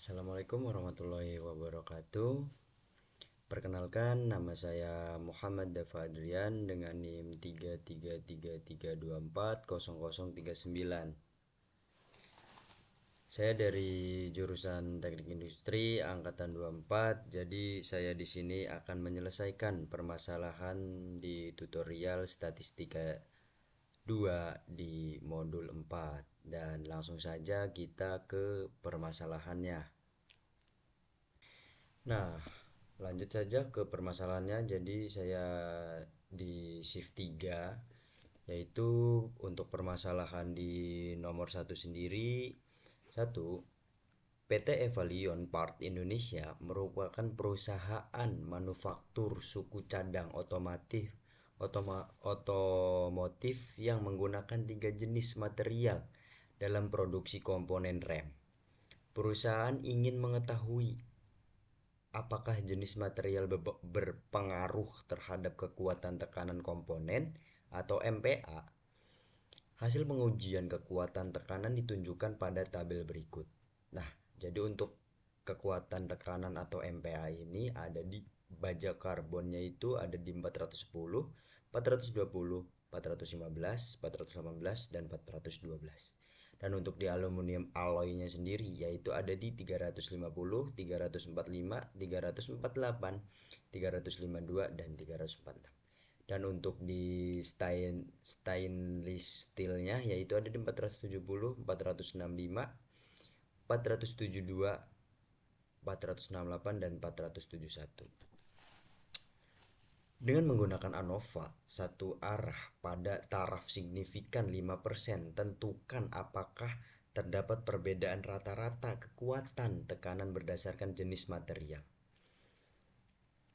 Assalamualaikum warahmatullahi wabarakatuh. Perkenalkan, nama saya Muhammad Dafa Adrian dengan NIM 33332400039. Saya dari jurusan Teknik Industri angkatan 24. Jadi saya di sini akan menyelesaikan permasalahan di tutorial statistika 2 di modul 4. Dan langsung saja kita ke permasalahannya. Nah, lanjut saja ke permasalahannya. Jadi saya di shift 3, yaitu untuk permasalahan di nomor 1 sendiri. 1. PT Evalion Part Indonesia merupakan perusahaan manufaktur suku cadang otomotif yang menggunakan 3 jenis material dalam produksi komponen rem. Perusahaan ingin mengetahui apakah jenis material berpengaruh terhadap kekuatan tekanan komponen atau MPa. Hasil pengujian kekuatan tekanan ditunjukkan pada tabel berikut. Nah, jadi untuk kekuatan tekanan atau MPa ini ada di baja karbonnya itu ada di 410, 420, 415, 418, dan 412. Dan untuk di aluminium alloynya sendiri yaitu ada di 350, 345, 348, 352, dan 346. Dan untuk di stainless steelnya yaitu ada di 470, 465, 472, 468, dan 471. Dengan menggunakan ANOVA satu arah pada taraf signifikan 5%, tentukan apakah terdapat perbedaan rata-rata kekuatan tekanan berdasarkan jenis material.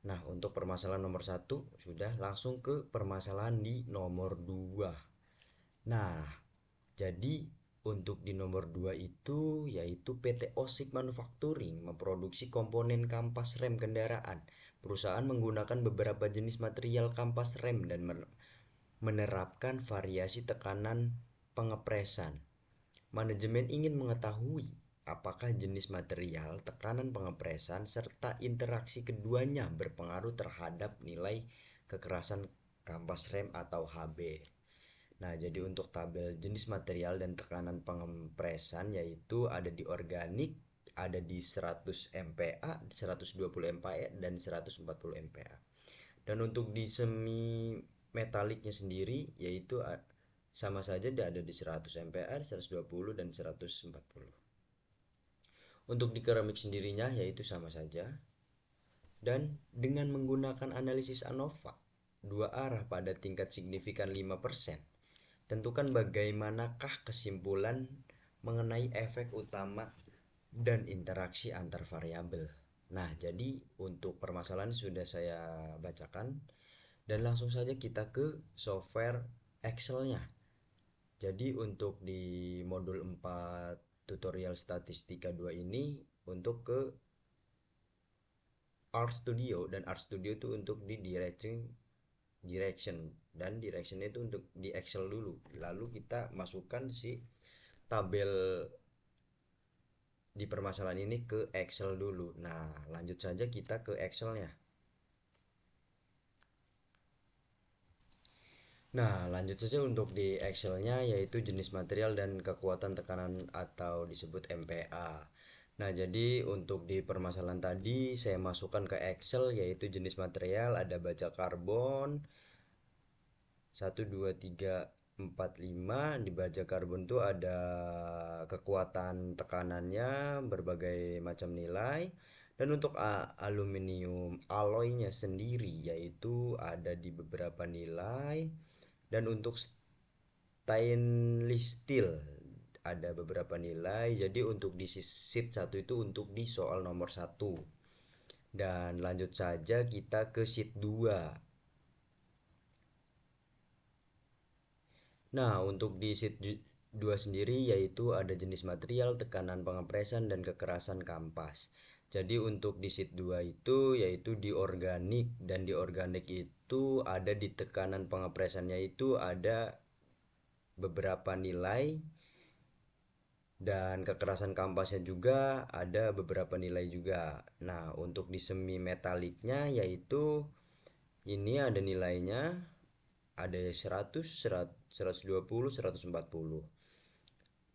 Nah, untuk permasalahan nomor 1 sudah, langsung ke permasalahan di nomor 2. Nah, jadi untuk di nomor 2 itu yaitu PT Osik Manufacturing memproduksi komponen kampas rem kendaraan. Perusahaan menggunakan beberapa jenis material kampas rem dan menerapkan variasi tekanan pengepresan. Manajemen ingin mengetahui apakah jenis material, tekanan pengepresan, serta interaksi keduanya berpengaruh terhadap nilai kekerasan kampas rem atau HB. Nah, jadi untuk tabel jenis material dan tekanan pengepresan yaitu ada di organik, ada di 100 MPa, 120 MPa, dan 140 MPa. Dan untuk di semi metaliknya sendiri yaitu sama saja ada di 100 MPa, 120, dan 140. Untuk di keramik sendirinya yaitu sama saja. Dan dengan menggunakan analisis ANOVA dua arah pada tingkat signifikan 5%, tentukan bagaimanakah kesimpulan mengenai efek utama dan interaksi antar variabel. Nah, jadi untuk permasalahan sudah saya bacakan dan langsung saja kita ke software Excel-nya. Jadi untuk di modul 4 tutorial statistika 2 ini untuk ke RStudio, dan RStudio itu untuk di direction dan directionnya itu untuk di Excel dulu. Lalu kita masukkan si tabel di permasalahan ini ke Excel dulu. Nah, lanjut saja kita ke Excelnya. Nah, lanjut saja untuk di Excelnya yaitu jenis material dan kekuatan tekanan atau disebut MPa. Nah, jadi untuk di permasalahan tadi saya masukkan ke Excel yaitu jenis material ada baja karbon 1, 2, 3, 4, 5. Di baja karbon itu ada kekuatan tekanannya berbagai macam nilai. Dan untuk aluminium alloynya sendiri yaitu ada di beberapa nilai. Dan untuk stainless steel ada beberapa nilai. Jadi untuk di sheet 1 itu untuk di soal nomor 1. Dan lanjut saja kita ke sheet 2. Nah, untuk di sheet 2 sendiri yaitu ada jenis material, tekanan pengepresan, dan kekerasan kampas. Jadi untuk di sheet 2 itu yaitu di organik, dan di organik itu ada di tekanan pengepresannya itu ada beberapa nilai Dan kekerasan kampasnya juga ada beberapa nilai juga. Nah, untuk di semi metaliknya yaitu ini ada nilainya, ada 100, 120, 140.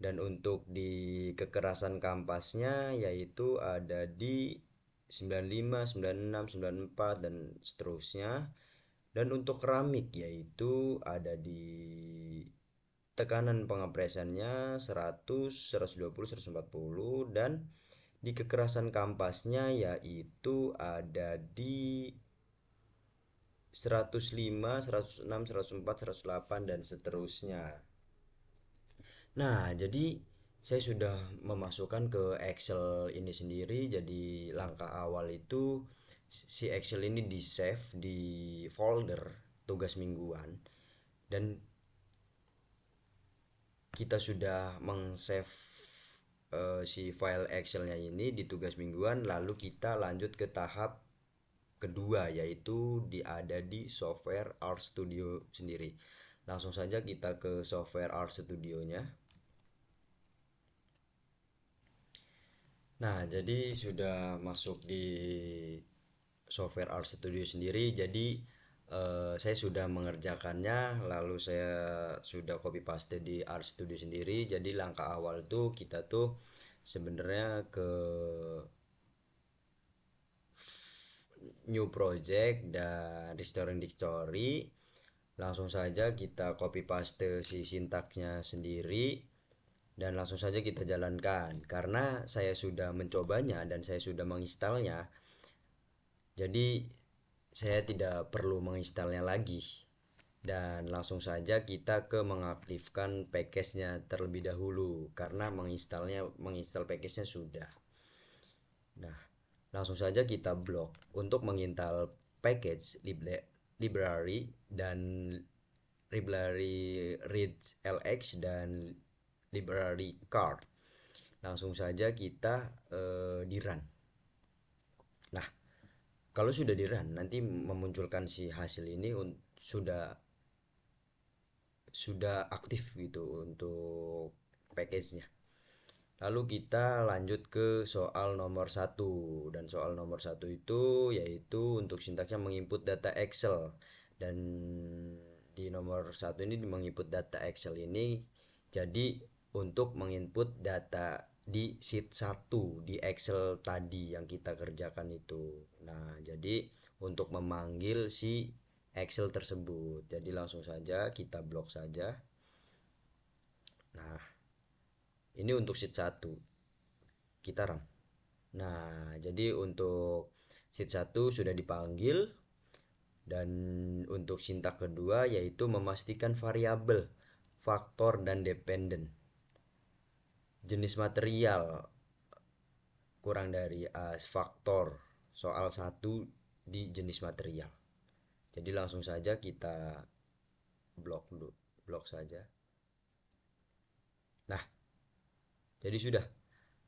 Dan untuk di kekerasan kampasnya yaitu ada di 95, 96, 94 dan seterusnya. Dan untuk keramik yaitu ada di tekanan pengepresannya 100, 120, 140. Dan di kekerasan kampasnya yaitu ada di 105, 106, 104, 108 dan seterusnya. Nah, jadi saya sudah memasukkan ke Excel ini sendiri. Jadi langkah awal itu si Excel ini di save di folder tugas mingguan, dan kita sudah meng-save si file Excelnya ini di tugas mingguan. Lalu kita lanjut ke tahap kedua yaitu ada di software R Studio sendiri. Langsung saja kita ke software R Studio-nya. Nah, jadi sudah masuk di software R Studio sendiri. Jadi saya sudah mengerjakannya, lalu saya sudah copy paste di R Studio sendiri. Jadi langkah awal tuh kita tuh sebenarnya ke new project dan restoring dictionary. Langsung saja kita copy paste si sintaksnya sendiri dan langsung saja kita jalankan. Karena saya sudah mencobanya dan saya sudah menginstalnya, jadi saya tidak perlu menginstalnya lagi. Dan langsung saja kita ke mengaktifkan package-nya terlebih dahulu karena menginstal package-nya sudah. Nah, langsung saja kita blok untuk menginstal package library dan library read lx dan library card. Langsung saja kita di run. Nah, kalau sudah di run nanti memunculkan si hasil ini sudah sudah aktif gitu untuk package-nya. Lalu kita lanjut ke soal nomor satu. Dan soal nomor satu itu yaitu untuk sintaksnya menginput data Excel. Dan di nomor satu ini menginput data Excel ini jadi untuk menginput data di sheet 1 di Excel tadi yang kita kerjakan itu. Nah, jadi untuk memanggil si Excel tersebut. Jadi langsung saja kita blok saja. Nah, ini untuk sheet 1. Kita run. Nah, jadi untuk sheet 1 sudah dipanggil. Dan untuk sintak kedua yaitu memastikan variabel, faktor dan dependen. Jenis material kurang dari faktor soal 1 di jenis material. Jadi langsung saja kita blok saja. Nah, jadi sudah.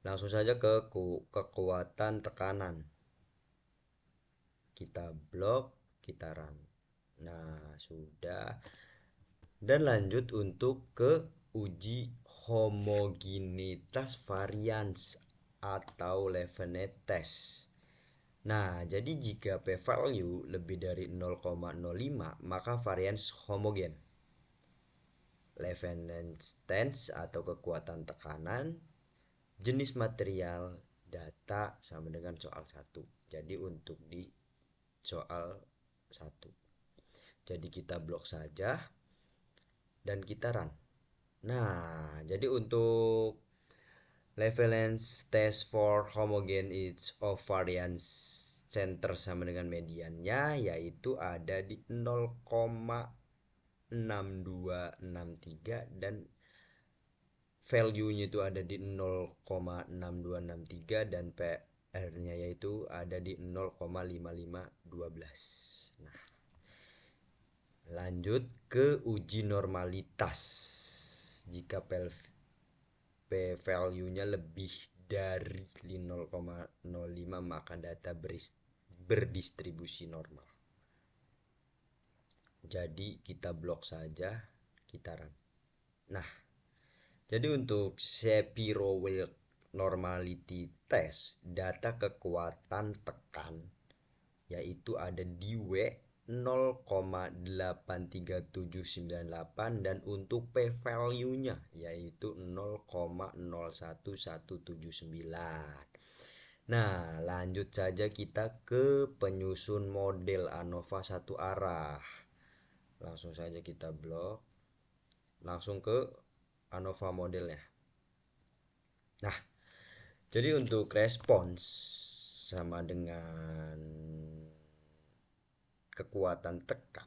Langsung saja ke kekuatan tekanan. Kita blok, kita run. Nah, sudah. Dan lanjut untuk ke uji homogenitas varians atau Levenet test. Nah, jadi jika p-value lebih dari 0,05 maka varians homogen. Levenet test atau kekuatan tekanan, jenis material, data sama dengan soal 1. Jadi untuk di soal 1. Jadi kita blok saja dan kita run. Nah, jadi untuk Leveland's test for homogeneity of variance center sama dengan mediannya yaitu ada di 0,6263 dan value-nya itu ada di 0,6263 dan PR-nya yaitu ada di 0,5512. Nah, lanjut ke uji normalitas. Jika p-value-nya lebih dari 0,05 maka data berdistribusi normal. Jadi kita blok saja, kita run. Nah, Jadi untuk Shapiro-Wilk Normality Test, data kekuatan tekan yaitu ada di W 0,83798 dan untuk P value-nya yaitu 0,011179. Nah, lanjut saja kita ke penyusun model ANOVA satu arah. Langsung saja kita blok. Langsung ke ANOVA modelnya. Nah, jadi untuk respons sama dengan kekuatan tekan.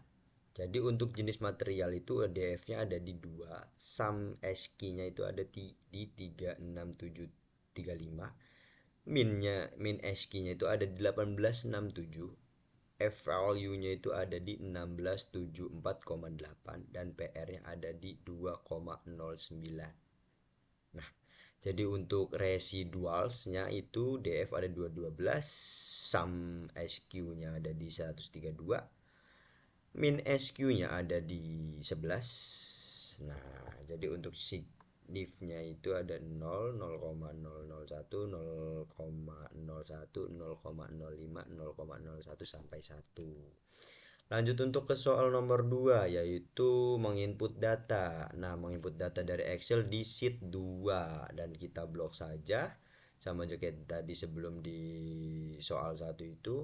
Jadi untuk jenis material itu DF-nya ada di 2, sum SQ-nya itu ada di 36735, min SQ-nya itu ada di 1867, F value-nya itu ada di 1674,8 dan PR-nya ada di 2,09. Nah, jadi untuk residualsnya itu DF ada 212, sum SQ-nya ada di 132, min SQ-nya ada di 11. Nah, jadi untuk signifnya itu ada 0, 0,001, 0,01, 0,05, 0,01 sampai 1. Lanjut untuk ke soal nomor 2 yaitu menginput data. Nah, menginput data dari Excel di sheet 2 dan kita blok saja sama aja kayak tadi sebelum di soal 1 itu.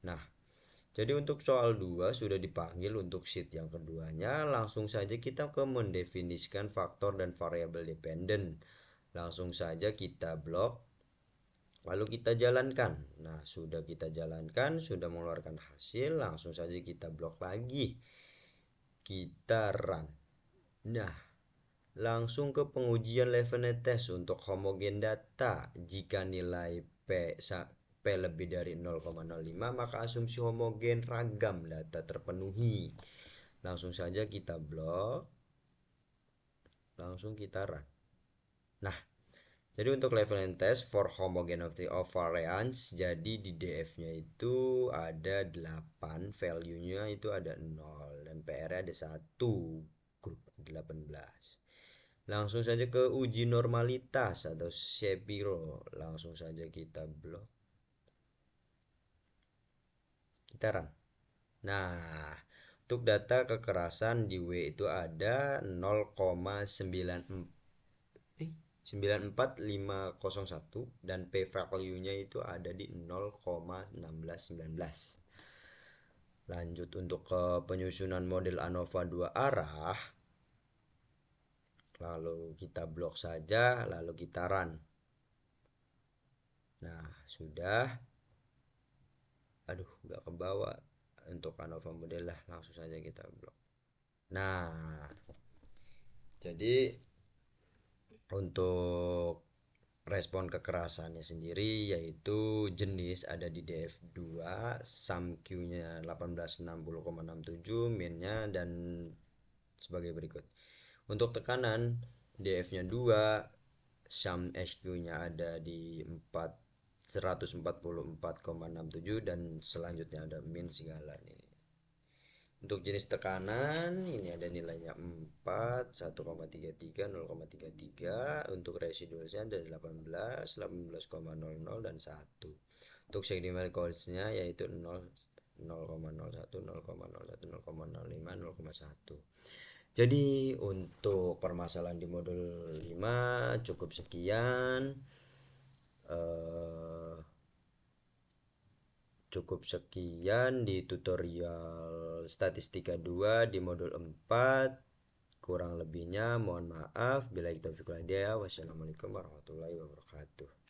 Nah, jadi untuk soal 2 sudah dipanggil untuk sheet yang keduanya. Langsung saja kita ke mendefinisikan faktor dan variabel dependen. Langsung saja kita blok. Lalu kita jalankan. Nah, sudah kita jalankan, sudah mengeluarkan hasil. Langsung saja kita blok lagi. Kita run. Nah, langsung ke pengujian levelnya test untuk homogen data. Jika nilai P lebih dari 0,05 maka asumsi homogen ragam data terpenuhi. Langsung saja kita blok. Langsung kita run. Nah, jadi untuk level and test for homogeneity of variance, jadi di DF-nya itu ada 8, value-nya itu ada 0 dan PR-nya ada 1, grup 18. Langsung saja ke uji normalitas atau Shapiro. Langsung saja kita blok. Kita run. Nah, untuk data kekerasan di W itu ada 0,94501 dan P value-nya itu ada di 0,1619. Lanjut untuk ke penyusunan model ANOVA 2 arah. Lalu kita blok saja, lalu kita run. Nah, sudah. Aduh, nggak ke bawah untuk ANOVA model lah. Langsung saja kita blok. Nah, jadi untuk respon kekerasannya sendiri yaitu jenis ada di DF2, sum Q-nya 1860,67, min-nya dan sebagai berikut. Untuk tekanan DF-nya 2, sum SQ-nya ada di 144,67 dan selanjutnya ada min segala nih. Untuk jenis tekanan ini ada nilainya 4, 1,33, 0,33. Untuk residualnya ada 18, 18,00 dan 1. Untuk segmental codes-nya yaitu 0, 0,01, 0,01, 0,05, 0,1. Jadi untuk permasalahan di modul 5 cukup sekian. Cukup sekian di tutorial statistika 2 di modul 4. Kurang lebihnya mohon maaf. Bila kita taufiq wal hidayah. Wassalamualaikum warahmatullahi wabarakatuh.